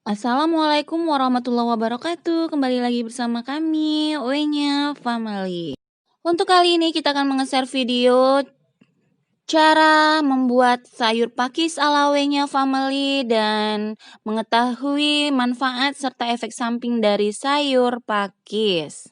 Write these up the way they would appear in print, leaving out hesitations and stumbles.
Assalamualaikum warahmatullahi wabarakatuh. Kembali lagi bersama kami, Owenya Family. Untuk kali ini kita akan nge-share video cara membuat sayur pakis ala Owenya Family dan mengetahui manfaat serta efek samping dari sayur pakis.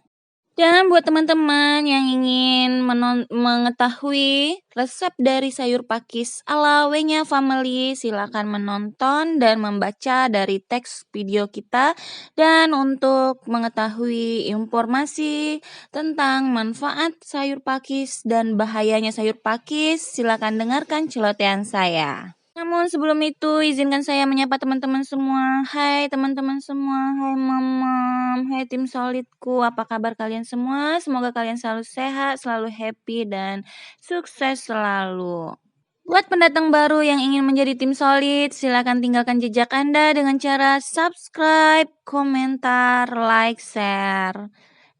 Dan buat teman-teman yang ingin mengetahui resep dari sayur pakis ala Wenya Family, silakan menonton dan membaca dari teks video kita. Dan untuk mengetahui informasi tentang manfaat sayur pakis dan bahayanya sayur pakis, silakan dengarkan celotehan saya. Namun sebelum itu, izinkan saya menyapa teman-teman semua. Hai teman-teman semua, hai mamam, hai tim solidku, apa kabar kalian semua? Semoga kalian selalu sehat, selalu happy, dan sukses selalu. Buat pendatang baru yang ingin menjadi tim solid, silakan tinggalkan jejak Anda dengan cara subscribe, komentar, like, share,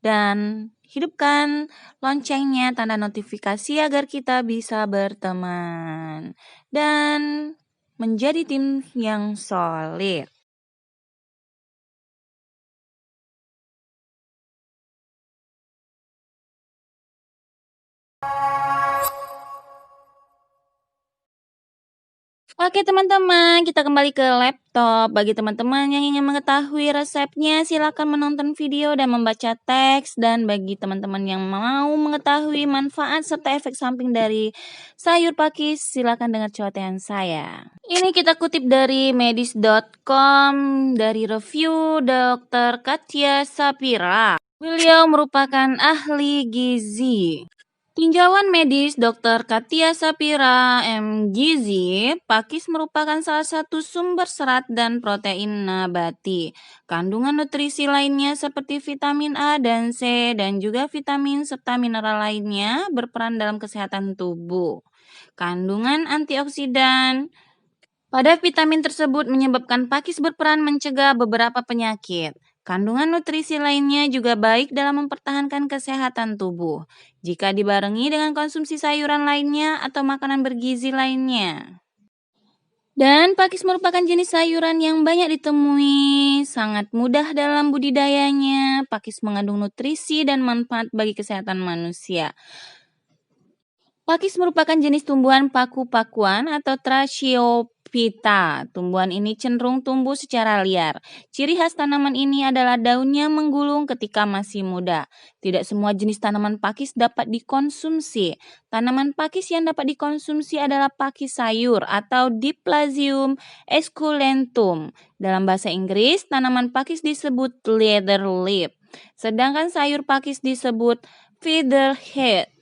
dan hidupkan loncengnya tanda notifikasi agar kita bisa berteman dan menjadi tim yang solid. Oke teman-teman, kita kembali ke laptop. Bagi teman-teman yang ingin mengetahui resepnya, silakan menonton video dan membaca teks. Dan bagi teman-teman yang mau mengetahui manfaat serta efek samping dari sayur pakis, silakan dengar celotehan saya. Ini kita kutip dari medis.com dari review Dr. Katia Sapira. Beliau merupakan ahli gizi. Tinjauan medis Dr. Katia Sapira, MGZ, pakis merupakan salah satu sumber serat dan protein nabati. Kandungan nutrisi lainnya seperti vitamin A dan C dan juga vitamin serta mineral lainnya berperan dalam kesehatan tubuh. Kandungan antioksidan pada vitamin tersebut menyebabkan pakis berperan mencegah beberapa penyakit. Kandungan nutrisi lainnya juga baik dalam mempertahankan kesehatan tubuh jika dibarengi dengan konsumsi sayuran lainnya atau makanan bergizi lainnya. Dan pakis merupakan jenis sayuran yang banyak ditemui, sangat mudah dalam budidayanya. Pakis mengandung nutrisi dan manfaat bagi kesehatan manusia. Pakis merupakan jenis tumbuhan paku-pakuan atau Trachyophyta. Tumbuhan ini cenderung tumbuh secara liar. Ciri khas tanaman ini adalah daunnya menggulung ketika masih muda. Tidak semua jenis tanaman pakis dapat dikonsumsi. Tanaman pakis yang dapat dikonsumsi adalah pakis sayur atau Diplasmium esculentum. Dalam bahasa Inggris, tanaman pakis disebut leather leaf. Sedangkan sayur pakis disebut featherhead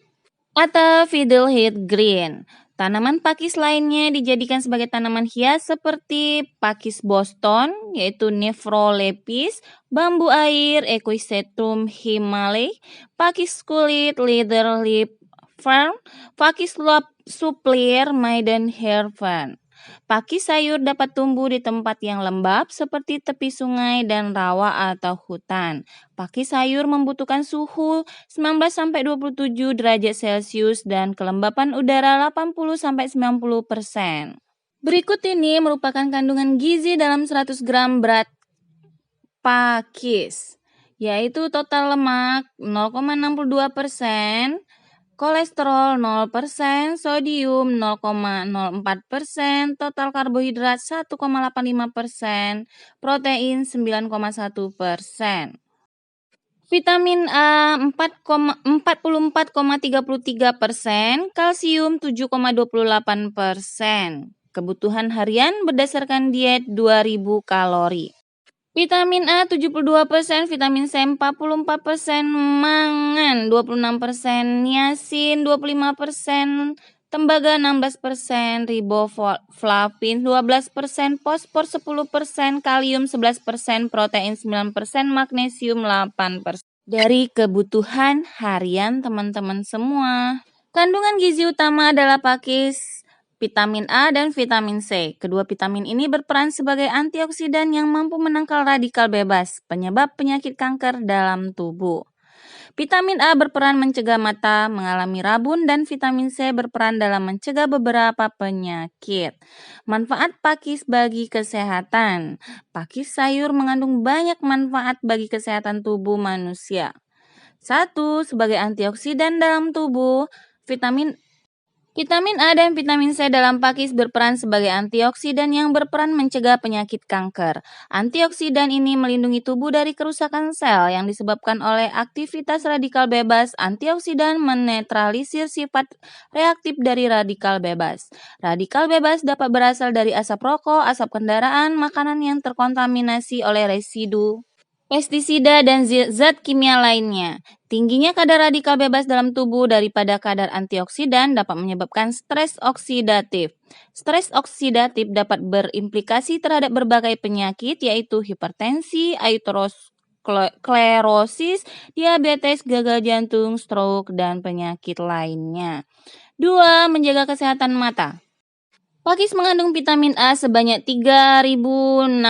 atau fiddlehead green. Tanaman pakis lainnya dijadikan sebagai tanaman hias seperti pakis Boston, yaitu Nephrolepis, bambu air, Equisetum himalaya, pakis kulit, leatherleaf fern, pakis supplier, maiden hair fern. Pakis sayur dapat tumbuh di tempat yang lembab seperti tepi sungai dan rawa atau hutan. Pakis sayur membutuhkan suhu 19-27 derajat Celcius dan kelembapan udara 80-90%. Berikut ini merupakan kandungan gizi dalam 100 gram berat pakis, yaitu total lemak 0,62%, kolesterol 0%, sodium 0,04%, total karbohidrat 1,85%, protein 9,1%. Vitamin A 44,33%, kalsium 7,28%. Kebutuhan harian berdasarkan diet 2000 kalori. Vitamin A 72%, vitamin C 44%, mangan 26%, niacin 25%, tembaga 16%, riboflavin 12%, fosfor 10%, kalium 11%, protein 9%, magnesium 8%. Dari kebutuhan harian teman-teman semua. Kandungan gizi utama adalah pakis, vitamin A dan vitamin C. Kedua vitamin ini berperan sebagai antioksidan yang mampu menangkal radikal bebas, penyebab penyakit kanker dalam tubuh. Vitamin A berperan mencegah mata mengalami rabun dan vitamin C berperan dalam mencegah beberapa penyakit. Manfaat pakis bagi kesehatan. Pakis sayur mengandung banyak manfaat bagi kesehatan tubuh manusia. 1. Sebagai antioksidan dalam tubuh, Vitamin A dan vitamin C dalam pakis berperan sebagai antioksidan yang berperan mencegah penyakit kanker. Antioksidan ini melindungi tubuh dari kerusakan sel yang disebabkan oleh aktivitas radikal bebas. Antioksidan menetralisir sifat reaktif dari radikal bebas. Radikal bebas dapat berasal dari asap rokok, asap kendaraan, makanan yang terkontaminasi oleh residu pestisida dan zat kimia lainnya. Tingginya kadar radikal bebas dalam tubuh daripada kadar antioksidan dapat menyebabkan stres oksidatif. Stres oksidatif dapat berimplikasi terhadap berbagai penyakit yaitu hipertensi, aterosklerosis, diabetes, gagal jantung, stroke, dan penyakit lainnya. 2. Menjaga kesehatan mata. Pakis mengandung vitamin A sebanyak 3.617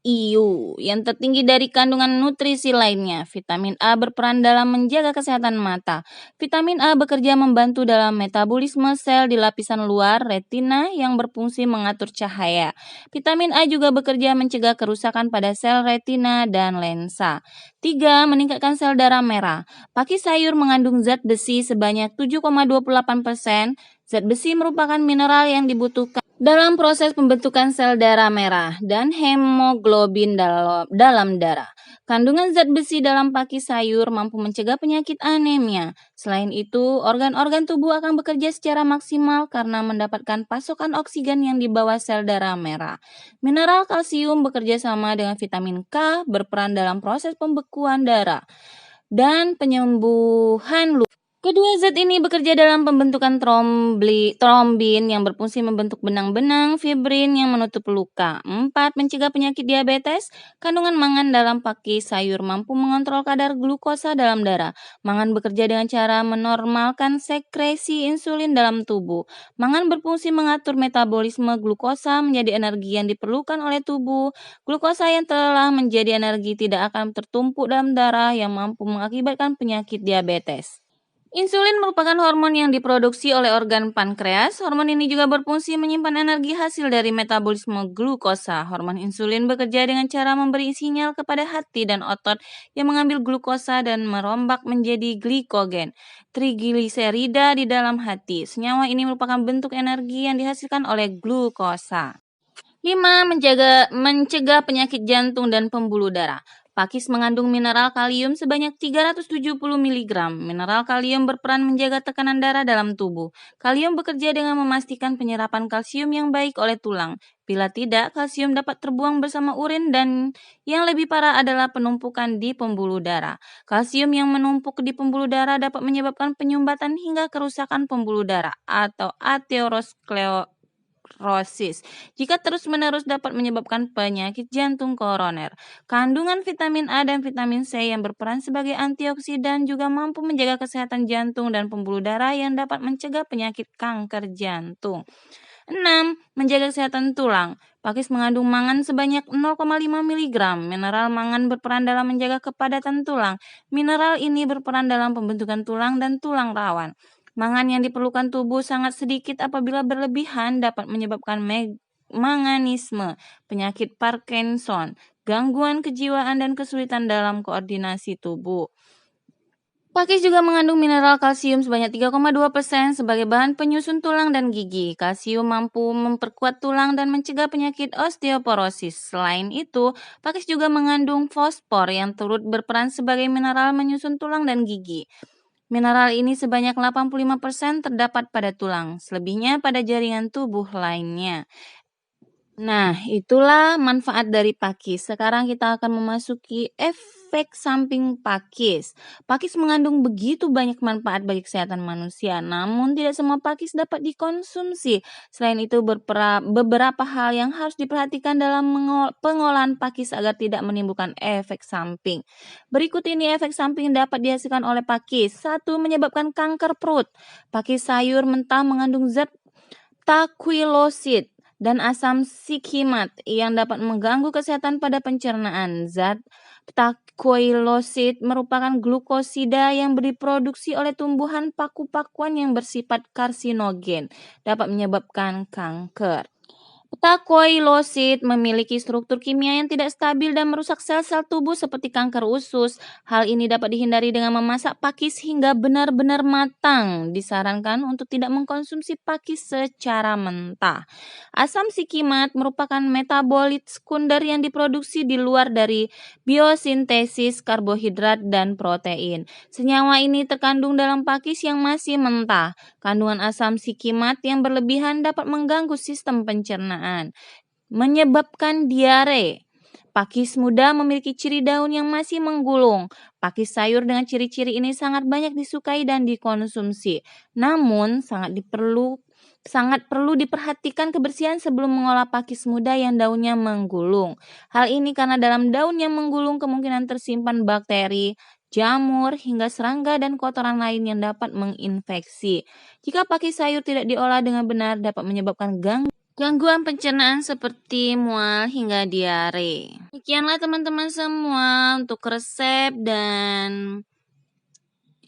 IU yang tertinggi dari kandungan nutrisi lainnya. Vitamin A berperan dalam menjaga kesehatan mata. Vitamin A bekerja membantu dalam metabolisme sel di lapisan luar retina yang berfungsi mengatur cahaya. Vitamin A juga bekerja mencegah kerusakan pada sel retina dan lensa. 3. Meningkatkan sel darah merah. Pakis sayur mengandung zat besi sebanyak 7,28%. Zat besi merupakan mineral yang dibutuhkan dalam proses pembentukan sel darah merah dan hemoglobin dalam darah. Kandungan zat besi dalam pakis sayur mampu mencegah penyakit anemia. Selain itu, organ-organ tubuh akan bekerja secara maksimal karena mendapatkan pasokan oksigen yang dibawa sel darah merah. Mineral kalsium bekerja sama dengan vitamin K berperan dalam proses pembekuan darah dan penyembuhan luka. Kedua zat ini bekerja dalam pembentukan trombin yang berfungsi membentuk benang-benang fibrin yang menutup luka. 4. Mencegah penyakit diabetes. Kandungan mangan dalam pakis sayur mampu mengontrol kadar glukosa dalam darah. Mangan bekerja dengan cara menormalkan sekresi insulin dalam tubuh. Mangan berfungsi mengatur metabolisme glukosa menjadi energi yang diperlukan oleh tubuh. Glukosa yang telah menjadi energi tidak akan tertumpuk dalam darah yang mampu mengakibatkan penyakit diabetes. Insulin merupakan hormon yang diproduksi oleh organ pankreas. Hormon ini juga berfungsi menyimpan energi hasil dari metabolisme glukosa. Hormon insulin bekerja dengan cara memberi sinyal kepada hati dan otot yang mengambil glukosa dan merombak menjadi glikogen, trigliserida di dalam hati. Senyawa ini merupakan bentuk energi yang dihasilkan oleh glukosa. 5. Mencegah penyakit jantung dan pembuluh darah. Pakis mengandung mineral kalium sebanyak 370 mg. Mineral kalium berperan menjaga tekanan darah dalam tubuh. Kalium bekerja dengan memastikan penyerapan kalsium yang baik oleh tulang. Bila tidak, kalsium dapat terbuang bersama urin dan yang lebih parah adalah penumpukan di pembuluh darah. Kalsium yang menumpuk di pembuluh darah dapat menyebabkan penyumbatan hingga kerusakan pembuluh darah atau aterosklerosis. Jika terus-menerus dapat menyebabkan penyakit jantung koroner. Kandungan vitamin A dan vitamin C yang berperan sebagai antioksidan juga mampu menjaga kesehatan jantung dan pembuluh darah yang dapat mencegah penyakit kanker jantung. 6. Menjaga kesehatan tulang. Pakis mengandung mangan sebanyak 0,5 mg. Mineral mangan berperan dalam menjaga kepadatan tulang. Mineral ini berperan dalam pembentukan tulang dan tulang rawan. Mangan yang diperlukan tubuh sangat sedikit apabila berlebihan dapat menyebabkan manganisme, penyakit Parkinson, gangguan kejiwaan dan kesulitan dalam koordinasi tubuh. Pakis juga mengandung mineral kalsium sebanyak 3,2% sebagai bahan penyusun tulang dan gigi. Kalsium mampu memperkuat tulang dan mencegah penyakit osteoporosis. Selain itu, pakis juga mengandung fosfor yang turut berperan sebagai mineral menyusun tulang dan gigi. Mineral ini sebanyak 85% terdapat pada tulang, selebihnya pada jaringan tubuh lainnya. Nah, itulah manfaat dari pakis. Sekarang kita akan memasuki efek samping pakis. Pakis mengandung begitu banyak manfaat bagi kesehatan manusia, namun tidak semua pakis dapat dikonsumsi. Selain itu, beberapa hal yang harus diperhatikan dalam pengolahan pakis agar tidak menimbulkan efek samping. Berikut ini efek samping dapat dihasilkan oleh pakis. 1. Menyebabkan kanker perut. Pakis sayur mentah mengandung zat taquilosid. dan asam sikhimat yang dapat mengganggu kesehatan pada pencernaan. Zat ptakoilosid merupakan glukosida yang diproduksi oleh tumbuhan paku-pakuan yang bersifat karsinogen, dapat menyebabkan kanker. Ptakoilosid memiliki struktur kimia yang tidak stabil dan merusak sel-sel tubuh seperti kanker usus. Hal ini dapat dihindari dengan memasak pakis hingga benar-benar matang. Disarankan untuk tidak mengkonsumsi pakis secara mentah. Asam sikimat merupakan metabolit sekunder yang diproduksi di luar dari biosintesis karbohidrat dan protein. Senyawa ini terkandung dalam pakis yang masih mentah. Kandungan asam sikimat yang berlebihan dapat mengganggu sistem pencernaan, menyebabkan diare. Pakis muda memiliki ciri daun yang masih menggulung. Pakis sayur dengan ciri-ciri ini sangat banyak disukai dan dikonsumsi. Namun, sangat perlu diperhatikan kebersihan sebelum mengolah pakis muda yang daunnya menggulung. Hal ini karena dalam daun yang menggulung kemungkinan tersimpan bakteri, jamur, hingga serangga dan kotoran lain yang dapat menginfeksi. Jika pakis sayur tidak diolah dengan benar dapat menyebabkan gangguan pencernaan seperti mual hingga diare. Demikianlah teman-teman semua untuk resep dan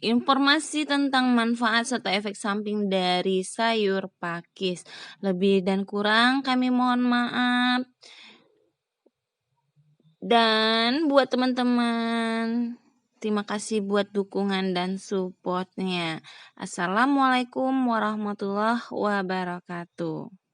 informasi tentang manfaat serta efek samping dari sayur pakis. Lebih dan kurang kami mohon maaf. Dan buat teman-teman, terima kasih buat dukungan dan supportnya. Assalamualaikum warahmatullahi wabarakatuh.